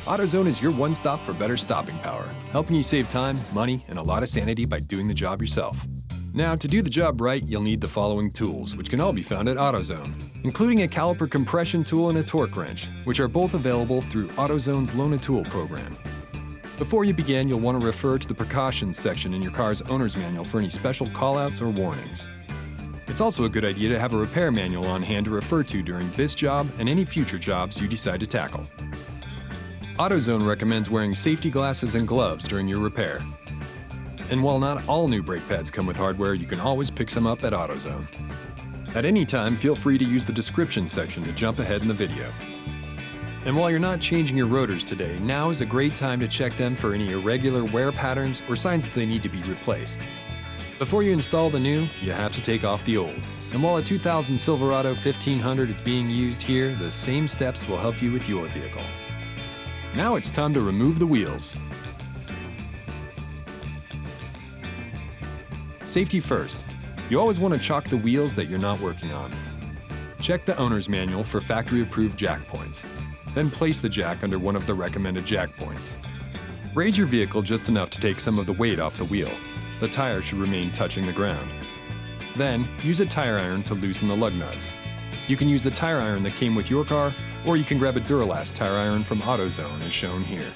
AutoZone is your one-stop for better stopping power, helping you save time, money, and a lot of sanity by doing the job yourself. Now, to do the job right, you'll need the following tools, which can all be found at AutoZone, including a caliper compression tool and a torque wrench, which are both available through AutoZone's Loan a Tool program. Before you begin, you'll want to refer to the precautions section in your car's owner's manual for any special callouts or warnings. It's also a good idea to have a repair manual on hand to refer to during this job and any future jobs you decide to tackle. AutoZone recommends wearing safety glasses and gloves during your repair. And while not all new brake pads come with hardware, you can always pick some up at AutoZone. At any time, feel free to use the description section to jump ahead in the video. And while you're not changing your rotors today, now is a great time to check them for any irregular wear patterns or signs that they need to be replaced. Before you install the new, you have to take off the old. And while a 2000 Silverado 1500 is being used here, the same steps will help you with your vehicle. Now it's time to remove the wheels. Safety first. You always want to chalk the wheels that you're not working on. Check the owner's manual for factory-approved jack points. Then place the jack under one of the recommended jack points. Raise your vehicle just enough to take some of the weight off the wheel. The tire should remain touching the ground. Then, use a tire iron to loosen the lug nuts. You can use the tire iron that came with your car, or you can grab a Duralast tire iron from AutoZone as shown here.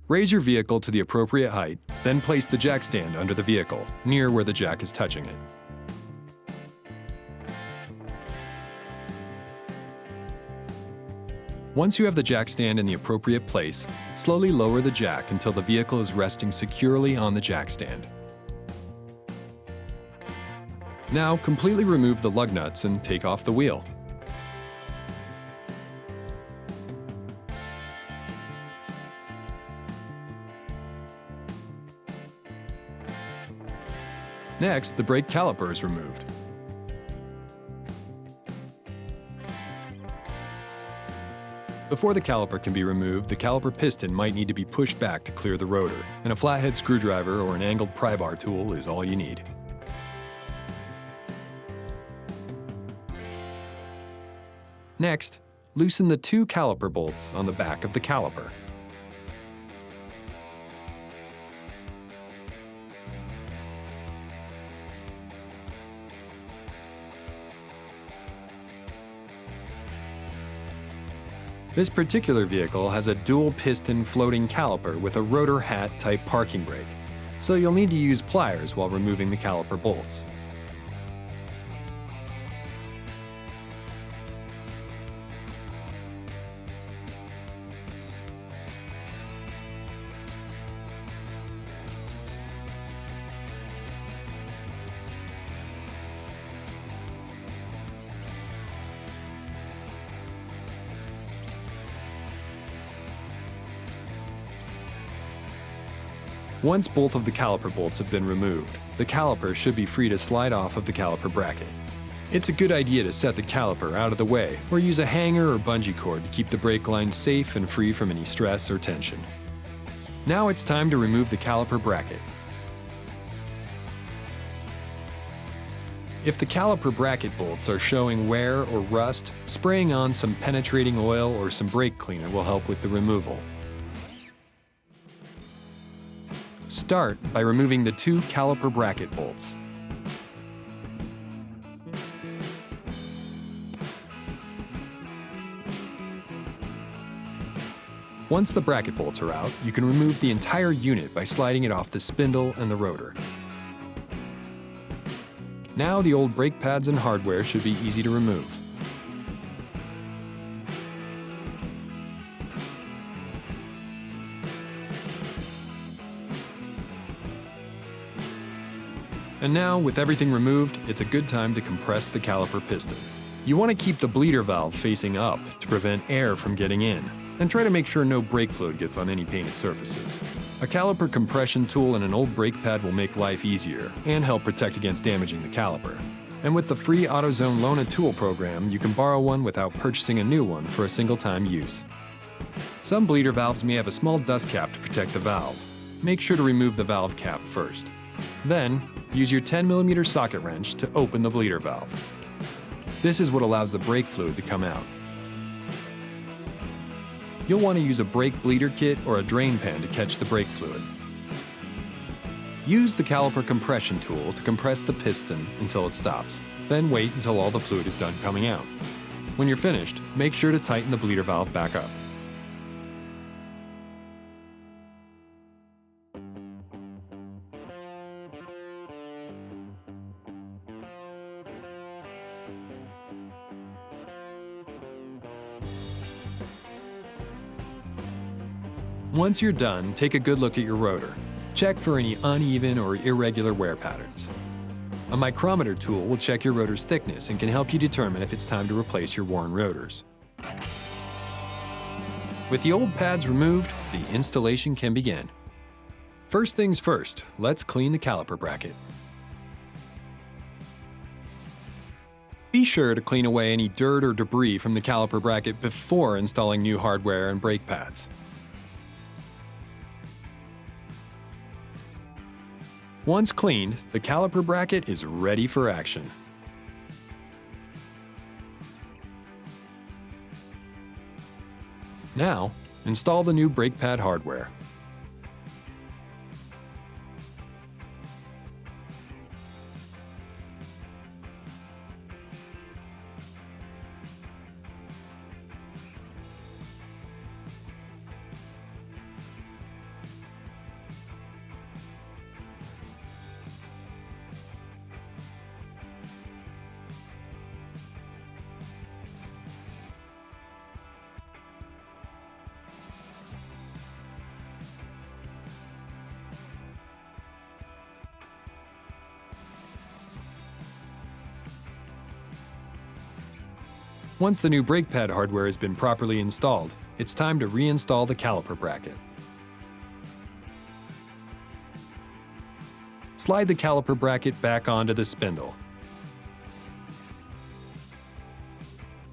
Raise your vehicle to the appropriate height, then place the jack stand under the vehicle, near where the jack is touching it. Once you have the jack stand in the appropriate place, slowly lower the jack until the vehicle is resting securely on the jack stand. Now, completely remove the lug nuts and take off the wheel. Next, the brake caliper is removed. Before the caliper can be removed, the caliper piston might need to be pushed back to clear the rotor, and a flathead screwdriver or an angled pry bar tool is all you need. Next, loosen the two caliper bolts on the back of the caliper. This particular vehicle has a dual piston floating caliper with a rotor hat type parking brake, so you'll need to use pliers while removing the caliper bolts. Once both of the caliper bolts have been removed, the caliper should be free to slide off of the caliper bracket. It's a good idea to set the caliper out of the way or use a hanger or bungee cord to keep the brake line safe and free from any stress or tension. Now it's time to remove the caliper bracket. If the caliper bracket bolts are showing wear or rust, spraying on some penetrating oil or some brake cleaner will help with the removal. Start by removing the two caliper bracket bolts. Once the bracket bolts are out, you can remove the entire unit by sliding it off the spindle and the rotor. Now the old brake pads and hardware should be easy to remove. And now, with everything removed, it's a good time to compress the caliper piston. You want to keep the bleeder valve facing up to prevent air from getting in, and try to make sure no brake fluid gets on any painted surfaces. A caliper compression tool and an old brake pad will make life easier and help protect against damaging the caliper. And with the free AutoZone Loan a Tool program, you can borrow one without purchasing a new one for a single-time use. Some bleeder valves may have a small dust cap to protect the valve. make sure to remove the valve cap first. Then, use your 10mm socket wrench to open the bleeder valve. This is what allows the brake fluid to come out. You'll want to use a brake bleeder kit or a drain pan to catch the brake fluid. Use the caliper compression tool to compress the piston until it stops. Then wait until all the fluid is done coming out. When you're finished, make sure to tighten the bleeder valve back up. Once you're done, take a good look at your rotor. Check for any uneven or irregular wear patterns. A micrometer tool will check your rotor's thickness and can help you determine if it's time to replace your worn rotors. With the old pads removed, the installation can begin. First things first, let's clean the caliper bracket. Be sure to clean away any dirt or debris from the caliper bracket before installing new hardware and brake pads. Once cleaned, the caliper bracket is ready for action. Now, install the new brake pad hardware. Once the new brake pad hardware has been properly installed, it's time to reinstall the caliper bracket. Slide the caliper bracket back onto the spindle.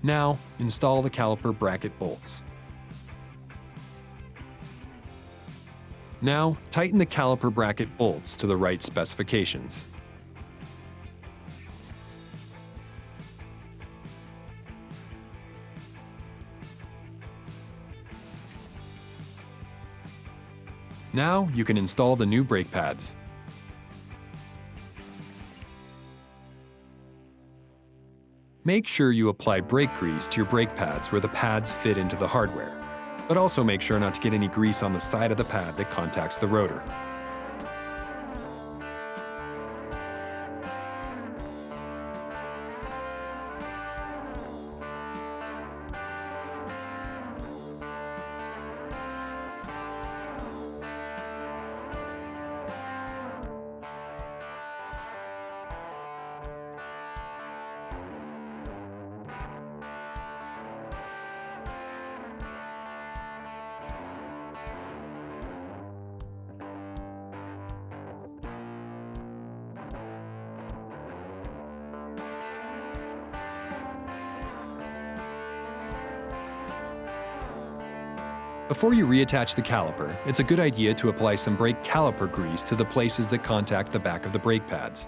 Now, install the caliper bracket bolts. Now, tighten the caliper bracket bolts to the right specifications. Now you can install the new brake pads. Make sure you apply brake grease to your brake pads where the pads fit into the hardware, but also make sure not to get any grease on the side of the pad that contacts the rotor. Before you reattach the caliper, it's a good idea to apply some brake caliper grease to the places that contact the back of the brake pads.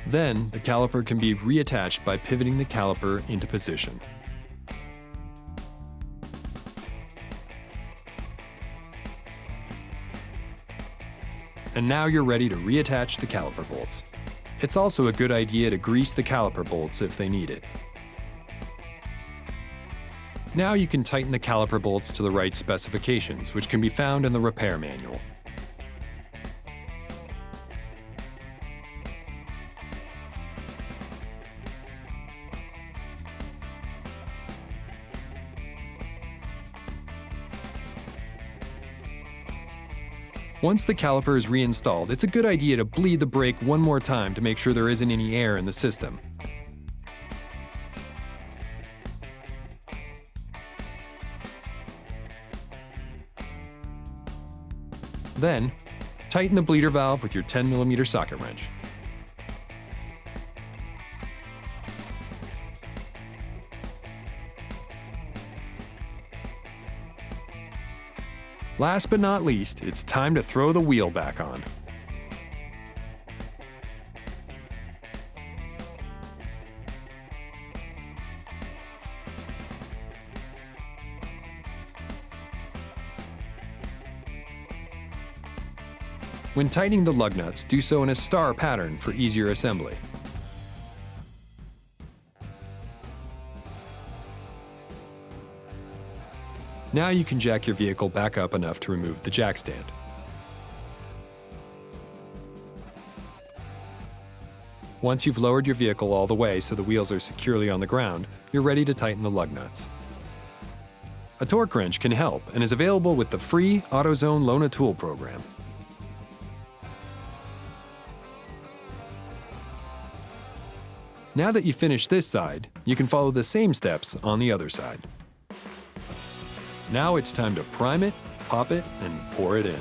Then, the caliper can be reattached by pivoting the caliper into position. And now you're ready to reattach the caliper bolts. It's also a good idea to grease the caliper bolts if they need it. Now you can tighten the caliper bolts to the right specifications, which can be found in the repair manual. Once the caliper is reinstalled, it's a good idea to bleed the brake one more time to make sure there isn't any air in the system. Then, tighten the bleeder valve with your 10mm socket wrench. Last but not least, it's time to throw the wheel back on. When tightening the lug nuts, do so in a star pattern for easier assembly. Now you can jack your vehicle back up enough to remove the jack stand. Once you've lowered your vehicle all the way so the wheels are securely on the ground, you're ready to tighten the lug nuts. A torque wrench can help and is available with the free AutoZone Loan a Tool program. Now that you've finished this side, you can follow the same steps on the other side. Now it's time to prime it, pop it, and pour it in.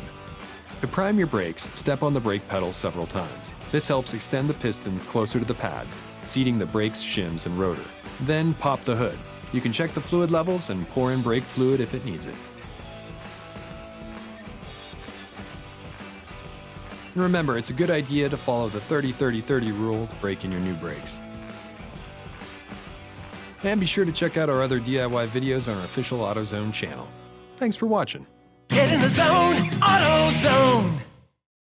To prime your brakes, step on the brake pedal several times. This helps extend the pistons closer to the pads, seating the brakes, shims, and rotor. Then pop the hood. You can check the fluid levels and pour in brake fluid if it needs it. And remember, it's a good idea to follow the 30-30-30 rule to break in your new brakes. And be sure to check out our other DIY videos on our official AutoZone channel. Thanks for watching. Get in the zone, AutoZone.